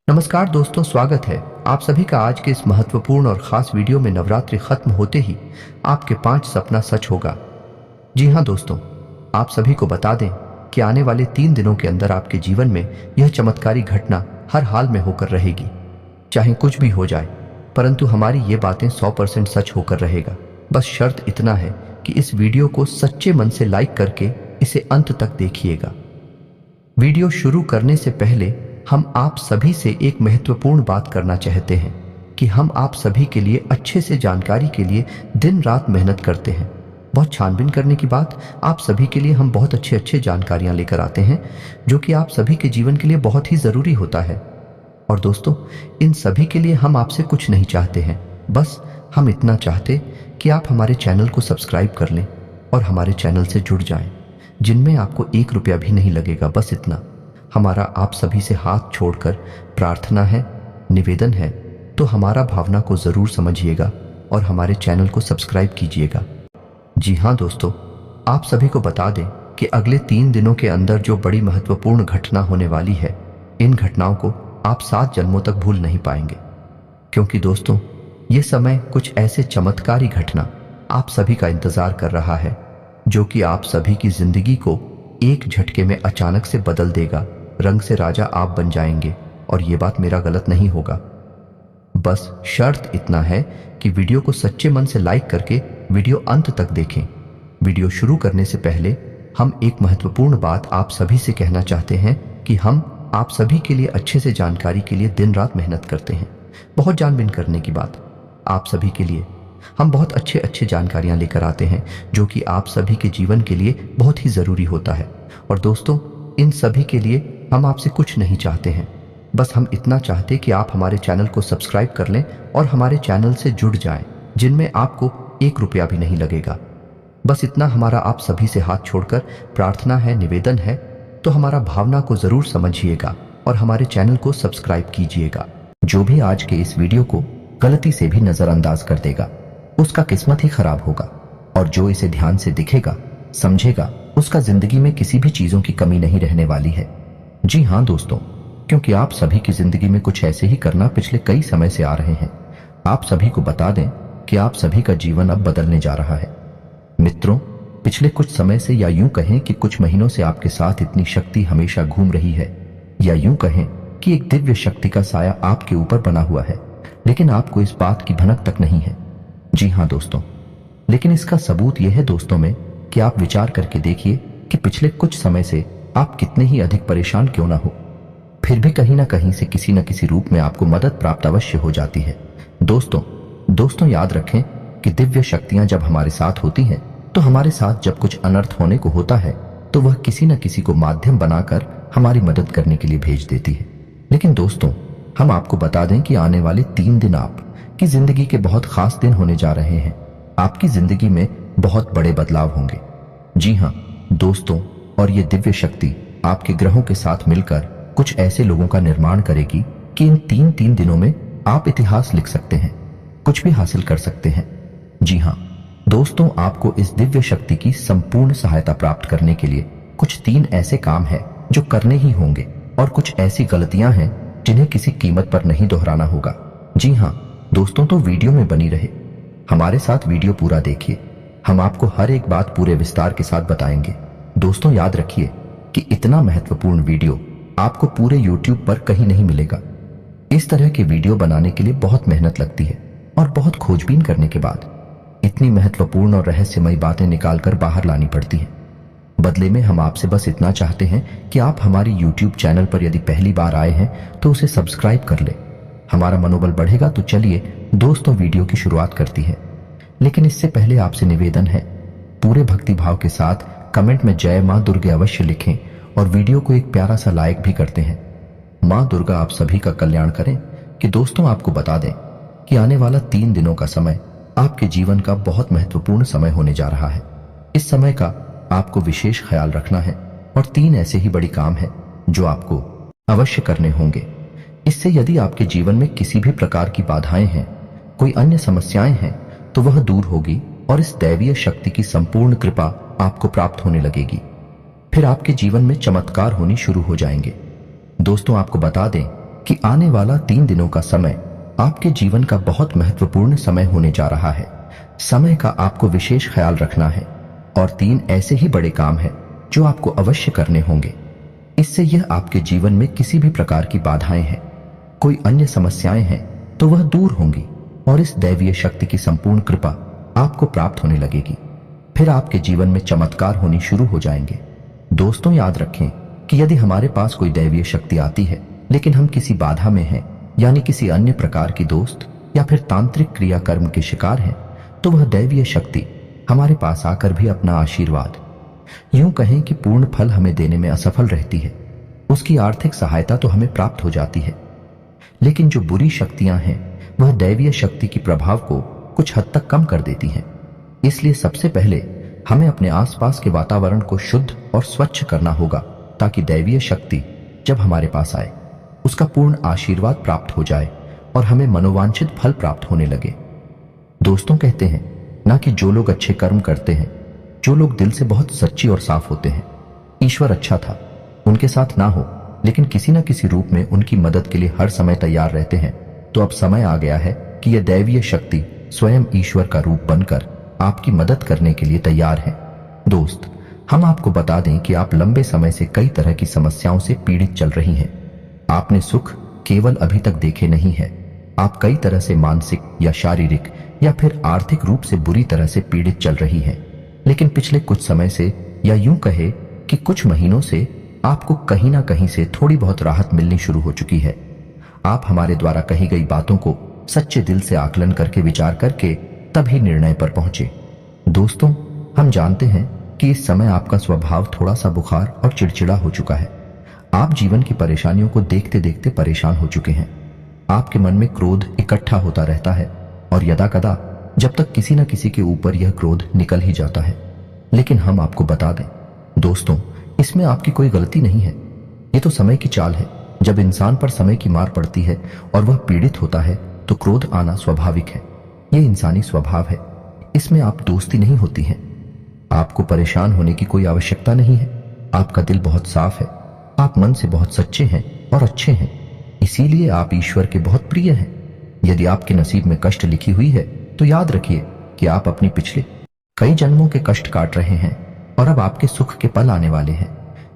नमस्कार दोस्तों, स्वागत है आप सभी का आज के इस महत्वपूर्ण और खास वीडियो में। नवरात्रि खत्म होते ही आपके 5 सपना सच होगा। जी हाँ दोस्तों, आप सभी को बता दें कि आने वाले 3 दिनों के अंदर आपके जीवन में यह चमत्कारी घटना हर हाल में होकर रहेगी। चाहे कुछ भी हो जाए, परंतु हमारी ये बातें 100% सच होकर रहेगा। बस शर्त इतना है कि इस वीडियो को सच्चे मन से लाइक करके इसे अंत तक देखिएगा। वीडियो शुरू करने से पहले हम आप सभी से एक महत्वपूर्ण बात करना चाहते हैं कि हम आप सभी के लिए अच्छे से जानकारी के लिए दिन रात मेहनत करते हैं। बहुत छानबीन करने की बात, आप सभी के लिए हम बहुत अच्छे जानकारियां लेकर आते हैं जो कि आप सभी के जीवन के लिए बहुत ही ज़रूरी होता है। और दोस्तों, इन सभी के लिए हम आपसे कुछ नहीं चाहते हैं, बस हम इतना चाहते कि आप हमारे चैनल को सब्सक्राइब कर लें और हमारे चैनल से जुड़ जाएं, जिनमें आपको 1 रुपया भी नहीं लगेगा। बस इतना हमारा आप सभी से हाथ छोड़कर प्रार्थना है, निवेदन है, तो हमारा भावना को ज़रूर समझिएगा और हमारे चैनल को सब्सक्राइब कीजिएगा। जी हाँ दोस्तों, आप सभी को बता दें कि अगले 3 दिनों के अंदर जो बड़ी महत्वपूर्ण घटना होने वाली है, इन घटनाओं को आप 7 जन्मों तक भूल नहीं पाएंगे। क्योंकि दोस्तों, ये समय कुछ ऐसे चमत्कारी घटना आप सभी का इंतजार कर रहा है जो कि आप सभी की जिंदगी को एक झटके में अचानक से बदल देगा। रंग से राजा आप बन जाएंगे और ये बात मेरा गलत नहीं होगा। बस शर्त इतना है कि वीडियो को सच्चे मन से लाइक करके वीडियो अंत तक देखें। वीडियो शुरू करने से पहले हम एक महत्वपूर्ण बात आप सभी से कहना चाहते हैं कि हम आप सभी के लिए अच्छे से जानकारी के लिए दिन रात मेहनत करते हैं। बहुत जानबीन करने की बात, आप सभी के लिए हम बहुत अच्छे जानकारियां लेकर आते हैं जो कि आप सभी के जीवन के लिए बहुत ही ज़रूरी होता है। और दोस्तों, इन सभी के लिए हम आपसे कुछ नहीं चाहते हैं, बस हम इतना चाहते कि आप हमारे चैनल को सब्सक्राइब कर लें और हमारे चैनल से जुड़ जाएं, जिनमें आपको 1 रुपया भी नहीं लगेगा। बस इतना हमारा आप सभी से हाथ छोड़कर प्रार्थना है, निवेदन है, तो हमारा भावना को ज़रूर समझिएगा और हमारे चैनल को सब्सक्राइब कीजिएगा। जो भी आज के इस वीडियो को गलती से भी नज़रअंदाज कर देगा, उसका किस्मत ही खराब होगा, और जो इसे ध्यान से दिखेगा, समझेगा, उसका जिंदगी में किसी भी चीजों की कमी नहीं रहने वाली है। जी हाँ दोस्तों, क्योंकि आप सभी की जिंदगी में कुछ ऐसे ही करना पिछले कई समय से आ रहे हैं। आप सभी को बता दें कि आप सभी का जीवन अब बदलने जा रहा है। मित्रों, पिछले कुछ समय से, या यूं कहें कि कुछ महीनों से आपके साथ इतनी शक्ति हमेशा घूम रही है, या यूं कहें कि एक दिव्य शक्ति का साया आपके ऊपर बना हुआ है, लेकिन आपको इस बात की भनक तक नहीं है। जी हाँ दोस्तों, लेकिन इसका सबूत यह है दोस्तों में कि आप विचार करके देखिए कि पिछले कुछ समय से आप कितने ही अधिक परेशान क्यों ना हो, फिर भी कहीं ना कहीं से किसी न किसी रूप में आपको मदद प्राप्त अवश्य हो जाती है। दोस्तों याद रखें कि दिव्य शक्तियां जब हमारे साथ होती हैं, तो हमारे साथ जब कुछ अनर्थ होने को होता है, तो वह किसी न किसी को माध्यम बनाकर हमारी मदद करने के लिए भेज देती है। लेकिन दोस्तों, हम आपको बता दें कि आने वाले 3 दिन आपकी जिंदगी के बहुत खास दिन होने जा रहे हैं। आपकी जिंदगी में बहुत बड़े बदलाव होंगे। जी हाँ दोस्तों, और ये दिव्य शक्ति आपके ग्रहों के साथ मिलकर कुछ ऐसे लोगों का निर्माण करेगी कि इन 3 दिनों में आप इतिहास लिख सकते हैं, कुछ भी हासिल कर सकते हैं। जी हाँ दोस्तों, आपको इस दिव्य शक्ति की संपूर्ण सहायता प्राप्त करने के लिए कुछ 3 ऐसे काम हैं जो करने ही होंगे, और कुछ ऐसी गलतियां हैं जिन्हें किसी कीमत पर नहीं दोहराना होगा। जी हाँ दोस्तों, तो वीडियो में बनी रहे, हमारे साथ वीडियो पूरा देखिए। हम आपको हर एक बात पूरे विस्तार के साथ बताएंगे। दोस्तों याद रखिए कि इतना महत्वपूर्ण वीडियो आपको पूरे YouTube पर कहीं नहीं मिलेगा। इस तरह के वीडियो बनाने के लिए बहुत मेहनत लगती है, और बहुत खोजबीन करने के बाद इतनी महत्वपूर्ण और रहस्यमयी बातें निकालकर बाहर लानी पड़ती हैं। बदले में हम आपसे बस इतना चाहते हैं कि आप हमारी YouTube चैनल पर यदि पहली बार आए हैं तो उसे सब्सक्राइब कर ले। हमारा मनोबल बढ़ेगा। तो चलिए दोस्तों, वीडियो की शुरुआत करती है। लेकिन इससे पहले आपसे निवेदन है, पूरे भक्तिभाव के साथ कमेंट में जय मां दुर्गे अवश्य लिखें, और वीडियो को एक प्यारा सा लाइक भी करते हैं। मां दुर्गा आप सभी का कल्याण करें। कि दोस्तों, आपको बता दें कि आने वाला 3 दिनों का समय आपके जीवन का बहुत महत्वपूर्ण समय होने जा रहा है। इस समय का आपको विशेष ख्याल रखना है, और 3 ऐसे ही बड़ी काम हैं जो आपको अवश्य करने होंगे। इससे यदि आपके जीवन में किसी भी प्रकार की बाधाएं हैं, कोई अन्य समस्याएं हैं, तो वह दूर होगी, और इस दैवीय शक्ति की संपूर्ण कृपा आपको प्राप्त होने लगेगी। फिर आपके जीवन में चमत्कार होनी शुरू हो जाएंगे। दोस्तों आपको बता दें कि आने वाला 3 दिनों का समय आपके जीवन का बहुत महत्वपूर्ण समय होने जा रहा है। समय का आपको विशेष ख्याल रखना है और 3 ऐसे ही बड़े काम हैं जो आपको अवश्य करने होंगे। इससे यह आपके जीवन में किसी भी प्रकार की बाधाएं हैं, कोई अन्य समस्याएं हैं तो वह दूर होंगी और इस दैवीय शक्ति की संपूर्ण कृपा आपको प्राप्त होने लगेगी। फिर आपके जीवन में चमत्कार होनी शुरू हो जाएंगे। दोस्तों, याद रखें कि यदि हमारे पास कोई दैवीय शक्ति आती है लेकिन हम किसी बाधा में हैं, यानी किसी अन्य प्रकार की दोस्त या फिर तांत्रिक क्रियाकर्म के शिकार हैं, तो वह दैवीय शक्ति हमारे पास आकर भी अपना आशीर्वाद, यूं कहें कि पूर्ण फल हमें देने में असफल रहती है। उसकी आर्थिक सहायता तो हमें प्राप्त हो जाती है, लेकिन जो बुरी शक्तियां हैं वह दैवीय शक्ति की प्रभाव को कुछ हद तक कम कर देती हैं। इसलिए सबसे पहले हमें अपने आसपास के वातावरण को शुद्ध और स्वच्छ करना होगा ताकि दैवीय शक्ति जब हमारे पास आए उसका पूर्ण आशीर्वाद प्राप्त हो जाए और हमें मनोवांछित फल प्राप्त होने लगे। दोस्तों, कहते हैं ना कि जो लोग अच्छे कर्म करते हैं, जो लोग दिल से बहुत सच्ची और साफ होते हैं, ईश्वर अच्छा था उनके साथ ना हो लेकिन किसी न किसी रूप में उनकी मदद के लिए हर समय तैयार रहते हैं, तो अब समय आ गया है कि यह दैवीय शक्ति स्वयं ईश्वर का रूप बनकर आपकी मदद करने के लिए तैयार है। दोस्त, हम आपको बता दें कि आप लंबे समय से कई तरह की समस्याओं से पीड़ित चल रही हैं। आपने सुख केवल अभी तक देखे नहीं है, आप कई तरह से मानसिक या शारीरिक या फिर आर्थिक रूप से बुरी तरह से पीड़ित चल रही हैं। लेकिन पिछले कुछ समय से, या यूं कहे कि कुछ महीनों से, आपको कहीं ना कहीं से थोड़ी बहुत राहत मिलनी शुरू हो चुकी है। आप हमारे द्वारा कही गई बातों को सच्चे दिल से आकलन करके विचार करके तभी निर्णय पर पहुंचे। दोस्तों, हम जानते हैं कि इस समय आपका स्वभाव थोड़ा सा बुखार और चिड़चिड़ा हो चुका है। आप जीवन की परेशानियों को देखते देखते परेशान हो चुके हैं। आपके मन में क्रोध इकट्ठा होता रहता है और यदाकदा जब तक किसी न किसी के ऊपर यह क्रोध निकल ही जाता है। लेकिन हम आपको बता दें दोस्तों, इसमें आपकी कोई गलती नहीं है। ये तो समय की चाल है। जब इंसान पर समय की मार पड़ती है और वह पीड़ित होता है तो क्रोध आना स्वाभाविक है। ये इंसानी स्वभाव है, इसमें आप दोस्ती नहीं होती है। आपको परेशान होने की कोई आवश्यकता नहीं है। आपका दिल बहुत साफ है, आप मन से बहुत सच्चे हैं और अच्छे हैं, इसीलिए आप ईश्वर के बहुत प्रिय हैं। यदि आपके नसीब में कष्ट लिखी हुई है तो याद रखिए कि आप अपनी पिछले कई जन्मों के कष्ट काट रहे हैं और अब आपके सुख के पल आने वाले हैं।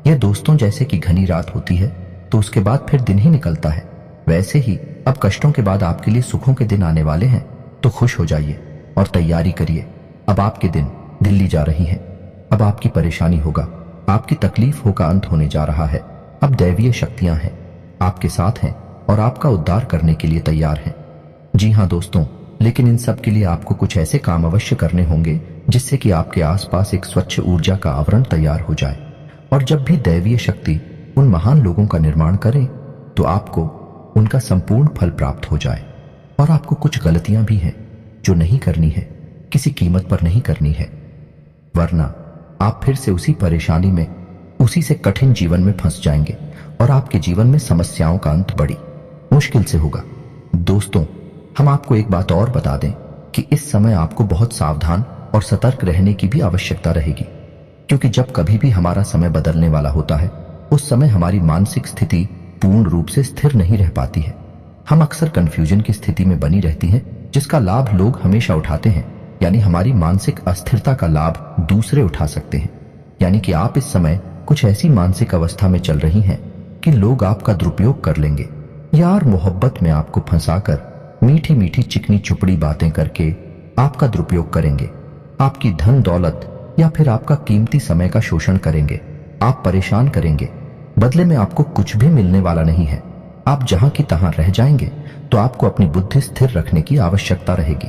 यह दोस्तों जैसे कि घनी रात होती है तो उसके बाद फिर दिन ही निकलता है, वैसे ही अब कष्टों के बाद आपके लिए सुखों के दिन आने वाले हैं। तो खुश हो जाइए और तैयारी करिए। अब आपके दिन दिल्ली जा रही हैं। अब आपकी परेशानी होगा, आपकी तकलीफों का अंत होने जा रहा है। अब दैवीय शक्तियां हैं, आपके साथ हैं और आपका उद्धार करने के लिए तैयार हैं। जी हाँ दोस्तों, लेकिन इन सब के लिए आपको कुछ ऐसे काम अवश्य करने होंगे जिससे कि आपके आसपास एक स्वच्छ ऊर्जा का आवरण तैयार हो जाए। और जब भी दैवीय शक्ति उन महान लोगों का निर्माण करे तो आपको उनका संपूर्ण फल प्राप्त हो जाए। और आपको कुछ गलतियां भी हैं जो नहीं करनी है, किसी कीमत पर नहीं करनी है, वरना आप फिर से उसी परेशानी में, उसी से कठिन जीवन में फंस जाएंगे और आपके जीवन में समस्याओं का अंत बड़ी मुश्किल से होगा। दोस्तों, हम आपको एक बात और बता दें कि इस समय आपको बहुत सावधान और सतर्क रहने की भी आवश्यकता रहेगी, क्योंकि जब कभी भी हमारा समय बदलने वाला होता है उस समय हमारी मानसिक स्थिति पूर्ण रूप से स्थिर नहीं रह पाती है। हम अक्सर कंफ्यूजन की स्थिति में बनी रहती हैं, जिसका लाभ लोग हमेशा उठाते हैं, यानी हमारी मानसिक अस्थिरता का लाभ दूसरे उठा सकते हैं। यानी कि आप इस समय कुछ ऐसी मानसिक अवस्था में चल रही हैं कि लोग आपका दुरुपयोग कर लेंगे। यार, मोहब्बत में आपको फंसाकर मीठी मीठी चिकनी चुपड़ी बातें करके आपका दुरुपयोग करेंगे, आपकी धन दौलत या फिर आपका कीमती समय का शोषण करेंगे, आप परेशान करेंगे। बदले में आपको कुछ भी मिलने वाला नहीं है। आप जहां की तहां रह जाएंगे। तो आपको अपनी बुद्धि स्थिर रखने की आवश्यकता रहेगी।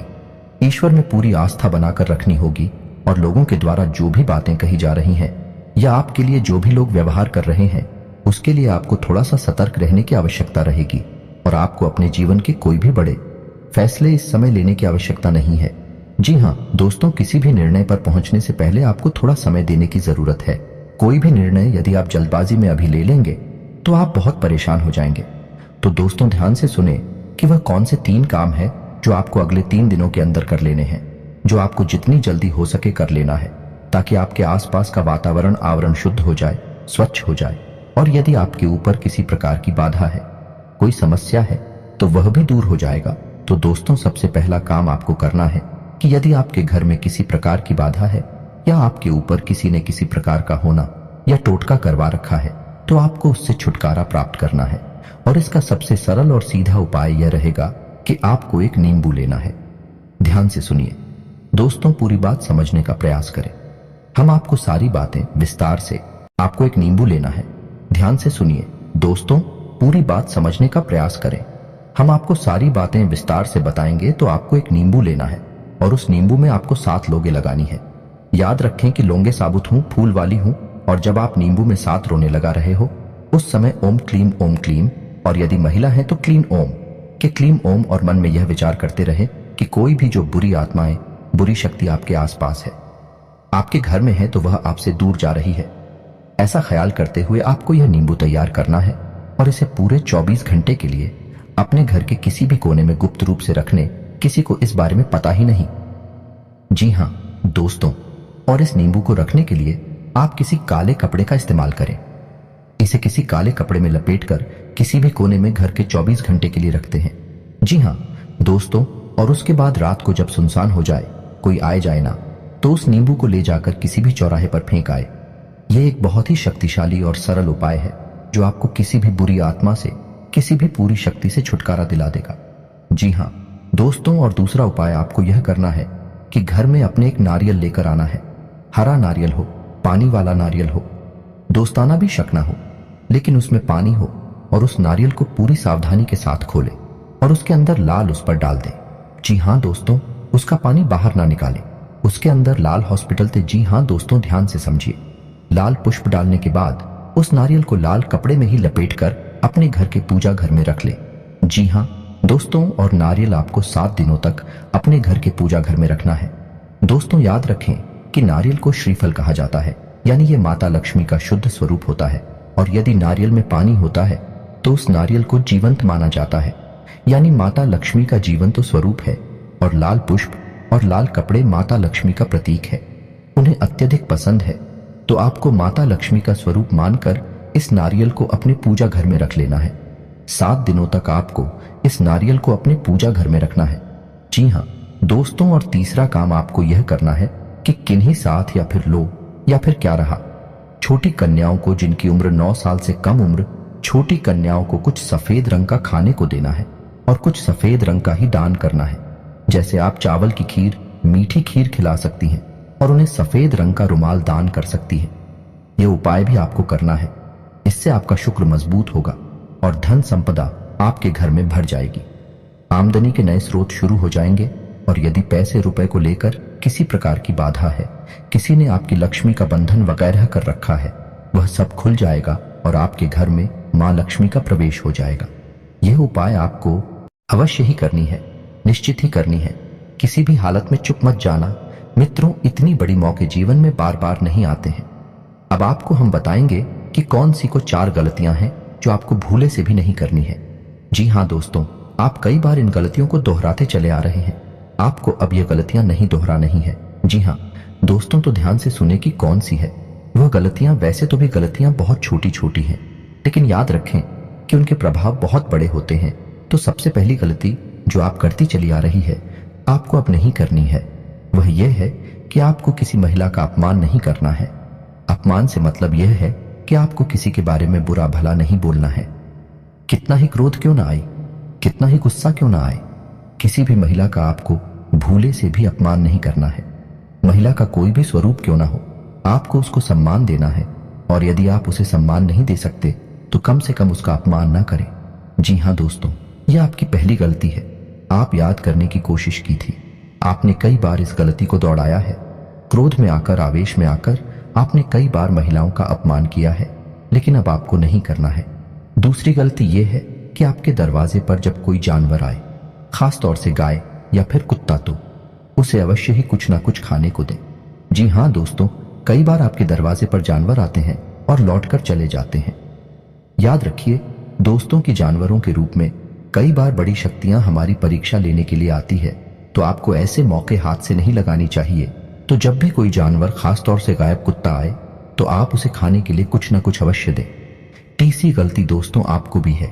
ईश्वर में पूरी आस्था बनाकर रखनी होगी और लोगों के द्वारा जो भी बातें कही जा रही हैं या आपके लिए जो भी लोग व्यवहार कर रहे हैं उसके लिए आपको थोड़ा सा सतर्क रहने की आवश्यकता रहेगी। और आपको अपने जीवन के कोई भी बड़े फैसले इस समय लेने की आवश्यकता नहीं है। जी हाँ दोस्तों, किसी भी निर्णय पर पहुंचने से पहले आपको थोड़ा समय देने की जरूरत है। कोई भी निर्णय यदि आप जल्दबाजी में अभी ले लेंगे तो आप बहुत परेशान हो जाएंगे। तो दोस्तों, ध्यान से सुने कि वह कौन से 3 काम है जो आपको अगले 3 दिनों के अंदर कर लेने हैं, जो आपको जितनी जल्दी हो सके कर लेना है, ताकि आपके आसपास का वातावरण आवरण शुद्ध हो जाए, स्वच्छ हो जाए। और यदि आपके ऊपर किसी प्रकार की बाधा है, कोई समस्या है तो वह भी दूर हो जाएगा। तो दोस्तों, सबसे पहला काम आपको करना है कि यदि आपके घर में किसी प्रकार की बाधा है या आपके ऊपर किसी ने किसी प्रकार का होना या टोटका करवा रखा है, तो आपको उससे छुटकारा प्राप्त करना है। और इसका सबसे सरल और सीधा उपाय यह रहेगा कि आपको एक नींबू लेना है। ध्यान से सुनिए दोस्तों, पूरी बात समझने का प्रयास करें। हम आपको सारी बातें विस्तार से, आपको एक नींबू लेना है। ध्यान से सुनिए दोस्तों, पूरी बात समझने का प्रयास करें। हम आपको सारी बातें विस्तार से बताएंगे। तो आपको एक नींबू लेना है और उस नींबू में आपको 7 लौंगे लगानी है। याद रखें कि लौंगे साबुत हूं, फूल वाली हूं। और जब आप नींबू में 7 रोने लगा रहे हो उस समय ओम क्लीम, और यदि महिला है तो क्लीन ओम के क्लीम ओम, और मन में यह विचार करते रहे कि कोई भी जो बुरी आत्माएं, बुरी शक्ति आपके आसपास है, आपके घर में है, तो वह आपसे दूर जा रही है। ऐसा ख्याल करते हुए आपको यह नींबू तैयार करना है और इसे पूरे 24 घंटे के लिए अपने घर के किसी भी कोने में गुप्त रूप से रखने, किसी को इस बारे में पता ही नहीं। जी हां दोस्तों, और इस नींबू को रखने के लिए आप किसी काले कपड़े का इस्तेमाल करें। इसे किसी काले कपड़े में लपेटकर किसी भी कोने में घर के 24 घंटे के लिए रखते हैं। जी हां दोस्तों, और उसके बाद रात को जब सुनसान हो जाए, कोई आए जाए ना, तो उस नींबू को ले जाकर किसी भी चौराहे पर फेंक आए। यह एक बहुत ही शक्तिशाली और सरल उपाय है जो आपको किसी भी बुरी आत्मा से, किसी भी पूरी शक्ति से छुटकारा दिला देगा। जी हां दोस्तों, और दूसरा उपाय आपको यह करना है कि घर में अपने एक नारियल लेकर आना है। हरा नारियल हो, पानी वाला नारियल हो, दोस्ताना भी शक ना हो, लेकिन उसमें पानी हो, और उस नारियल को पूरी सावधानी के साथ खोले और उसके अंदर लाल उस पर डाल दें। जी हां दोस्तों, उसका पानी बाहर ना निकाले, उसके अंदर लाल हॉस्पिटल थे। जी हां दोस्तों, ध्यान से समझिए। लाल पुष्प डालने के बाद उस नारियल को लाल कपड़े में ही लपेटकर अपने घर के पूजा घर में रख ले। जी हां दोस्तों, और नारियल आपको 7 दिनों तक अपने घर के पूजा घर में रखना है। दोस्तों याद रखें कि नारियल को श्रीफल कहा जाता है, यानी ये माता लक्ष्मी का शुद्ध स्वरूप होता है। और यदि नारियल में पानी होता है तो उस नारियल को जीवंत माना जाता है, यानी माता लक्ष्मी का जीवंत स्वरूप है। और लाल पुष्प और लाल कपड़े माता लक्ष्मी का प्रतीक है, उन्हें अत्यधिक पसंद है। तो आपको माता लक्ष्मी का स्वरूप मानकर इस नारियल को अपने पूजा घर में रख लेना है। 7 दिनों तक आपको इस नारियल को अपने पूजा घर में रखना है। जी हां दोस्तों, और तीसरा काम आपको यह करना है कि किन्हीं साथ या फिर लो, या फिर क्या रहा, छोटी कन्याओं को जिनकी उम्र 9 साल से कम उम्र, छोटी कन्याओं को कुछ सफेद रंग का खाने को देना है और कुछ सफेद रंग का ही दान करना है। जैसे आप चावल की खीर, मीठी खीर खिला सकती हैं और उन्हें सफेद रंग का रुमाल दान कर सकती हैं। यह उपाय भी आपको करना है। इससे आपका शुक्र मजबूत होगा और धन संपदा आपके घर में भर जाएगी। आमदनी के नए स्रोत शुरू हो जाएंगे। और यदि पैसे रुपए को लेकर किसी प्रकार की बाधा है, किसी ने आपकी लक्ष्मी का बंधन वगैरह कर रखा है, वह सब खुल जाएगा और आपके घर में मां लक्ष्मी का प्रवेश हो जाएगा। यह उपाय आपको अवश्य ही करनी है, निश्चित ही करनी है। किसी भी हालत में चुप मत जाना मित्रों, इतनी बड़ी मौके जीवन में बार बार नहीं आते हैं। अब आपको हम बताएंगे कि कौन सी को 4 गलतियां हैं जो आपको भूले से भी नहीं करनी है। जी हां दोस्तों, आप कई बार इन गलतियों को दोहराते चले आ रहे हैं। आपको अब ये गलतियां नहीं दोहरानी है। जी हां दोस्तों, तो ध्यान से सुने कि कौन सी है वह गलतियां। वैसे तो भी गलतियां बहुत छोटी छोटी हैं, लेकिन याद रखें कि उनके प्रभाव बहुत बड़े होते हैं। तो सबसे पहली गलती जो आप करती चली आ रही है, आपको अब नहीं करनी है, वह यह है कि आपको किसी महिला का अपमान नहीं करना है। अपमान से मतलब यह है कि आपको किसी के बारे में बुरा भला नहीं बोलना है। कितना ही क्रोध क्यों ना आए, कितना ही गुस्सा क्यों ना आए, किसी भी महिला का आपको भूले से भी अपमान नहीं करना है। महिला का कोई भी स्वरूप क्यों ना हो, आपको उसको सम्मान देना है। और यदि आप उसे सम्मान नहीं दे सकते तो कम से कम उसका अपमान ना करें। जी हां दोस्तों, यह आपकी पहली गलती है। आप याद करने की कोशिश की थी, आपने कई बार इस गलती को दौड़ाया है। क्रोध में आकर, आवेश में आकर आपने कई बार महिलाओं का अपमान किया है, लेकिन अब आपको नहीं करना है। दूसरी गलती यह है कि आपके दरवाजे पर जब कोई जानवर आए, खास तौर से गाय या फिर कुत्ता, तो उसे अवश्य ही कुछ ना कुछ खाने को दें। जी हां दोस्तों, कई बार आपके दरवाजे पर जानवर आते हैं और लौटकर चले जाते हैं। याद रखिए दोस्तों कि जानवरों के रूप में कई बार बड़ी शक्तियां हमारी परीक्षा लेने के लिए आती है, तो आपको ऐसे मौके हाथ से नहीं लगानी चाहिए। तो जब भी कोई जानवर, खासतौर से गायब कुत्ता आए, तो आप उसे खाने के लिए कुछ ना कुछ अवश्य दें। तीसरी गलती दोस्तों आपको भी है।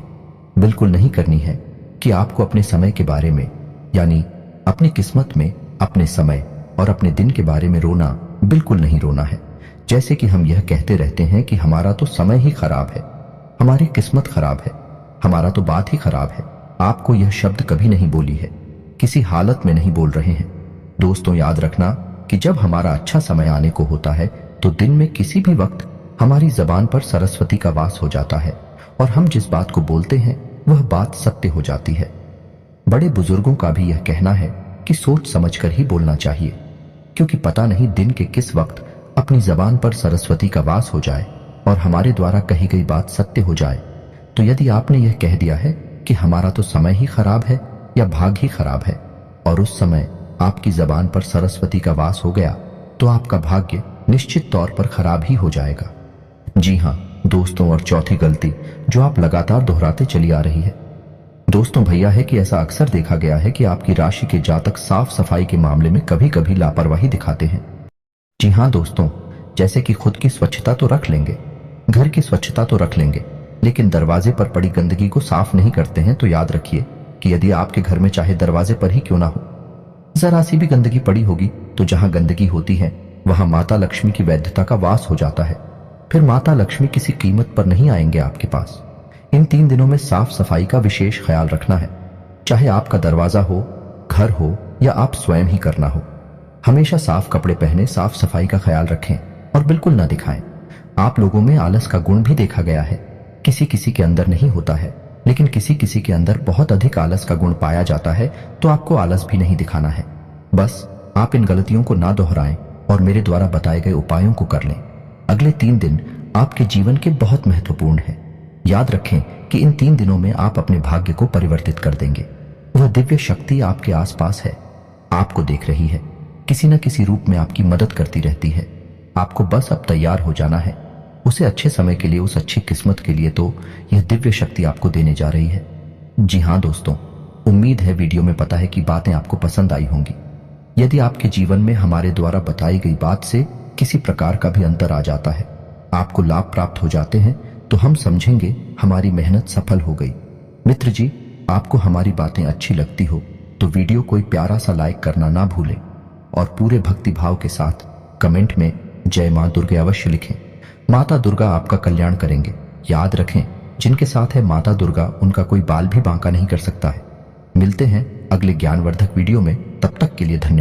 बिल्कुल नहीं करनी है कि आपको अपने समय के बारे में, यानी अपनी किस्मत में अपने समय और अपने दिन के बारे में रोना बिल्कुल नहीं रोना है। जैसे कि हम यह कहते रहते हैं कि हमारा तो समय ही खराब है, हमारी किस्मत खराब है, हमारा तो बात ही खराब है। आपको यह शब्द कभी नहीं बोली है, किसी हालत में नहीं बोल रहे हैं। दोस्तों, याद रखना कि जब हमारा अच्छा समय आने को होता है तो दिन में किसी भी वक्त हमारी जबान पर सरस्वती का वास हो जाता है और हम जिस बात को बोलते हैं वह बात सत्य हो जाती है। बड़े बुजुर्गों का भी यह कहना है कि सोच समझकर ही बोलना चाहिए, क्योंकि पता नहीं दिन के किस वक्त अपनी जबान पर सरस्वती का वास हो जाए और हमारे द्वारा कही गई बात सत्य हो जाए। तो यदि आपने यह कह दिया है कि हमारा तो समय ही खराब है या भाग ही खराब है, और उस समय आपकी जबान पर सरस्वती का वास हो गया, तो आपका भाग्य निश्चित तौर पर खराब ही हो जाएगा। जी हाँ दोस्तों, और चौथी गलती जो आप लगातार दोहराते चली आ रही है दोस्तों भैया है कि ऐसा अक्सर देखा गया है कि आपकी राशि के जातक साफ सफाई के मामले में कभी कभी लापरवाही दिखाते हैं। जी हाँ दोस्तों, जैसे कि खुद की स्वच्छता तो रख लेंगे, घर की स्वच्छता तो रख लेंगे, लेकिन दरवाजे पर पड़ी गंदगी को साफ नहीं करते हैं, तो याद रखिए कि यदि आपके घर में चाहे दरवाजे पर ही क्यों ना हो, जरा सी भी गंदगी पड़ी होगी, तो जहां गंदगी होती है वहां माता लक्ष्मी की वैधता का वास हो जाता है। फिर माता लक्ष्मी किसी कीमत पर नहीं आएंगे आपके पास। इन 3 दिनों में साफ सफाई का विशेष ख्याल रखना है, चाहे आपका दरवाजा हो, घर हो या आप स्वयं ही करना हो। हमेशा साफ कपड़े पहने, साफ सफाई का ख्याल रखें और बिल्कुल ना दिखाएं। आप लोगों में आलस का गुण भी देखा गया है, किसी किसी के अंदर नहीं होता है, लेकिन किसी किसी के अंदर बहुत अधिक आलस का गुण पाया जाता है, तो आपको आलस भी नहीं दिखाना है। बस आप इन गलतियों को ना दोहराएं और मेरे द्वारा बताए गए उपायों को कर लें। अगले 3 दिन आपके जीवन के बहुत महत्वपूर्ण हैं। याद रखें कि इन 3 दिनों में आप अपने भाग्य को परिवर्तित कर देंगे। वह दिव्य शक्ति आपके आसपास है, आपको देख रही है, किसी न किसी रूप में आपकी मदद करती रहती है। आपको बस अब तैयार हो जाना है उसे अच्छे समय के लिए, उस अच्छी किस्मत के लिए, तो यह दिव्य शक्ति आपको देने जा रही है। जी हाँ दोस्तों, उम्मीद है वीडियो में पता है कि बातें आपको पसंद आई होंगी। यदि आपके जीवन में हमारे द्वारा बताई गई बात से किसी प्रकार का भी अंतर आ जाता है, आपको लाभ प्राप्त हो जाते हैं, तो हम समझेंगे हमारी मेहनत सफल हो गई। मित्र जी, आपको हमारी बातें अच्छी लगती हो तो वीडियो को एक प्यारा सा लाइक करना ना भूलें और पूरे भक्ति भाव के साथ कमेंट में जय मां दुर्गा अवश्य लिखें। माता दुर्गा आपका कल्याण करेंगे। याद रखें, जिनके साथ है माता दुर्गा उनका कोई बाल भी बांका नहीं कर सकता है। मिलते हैं अगले ज्ञानवर्धक वीडियो में, तब तक के लिए धन्यवाद।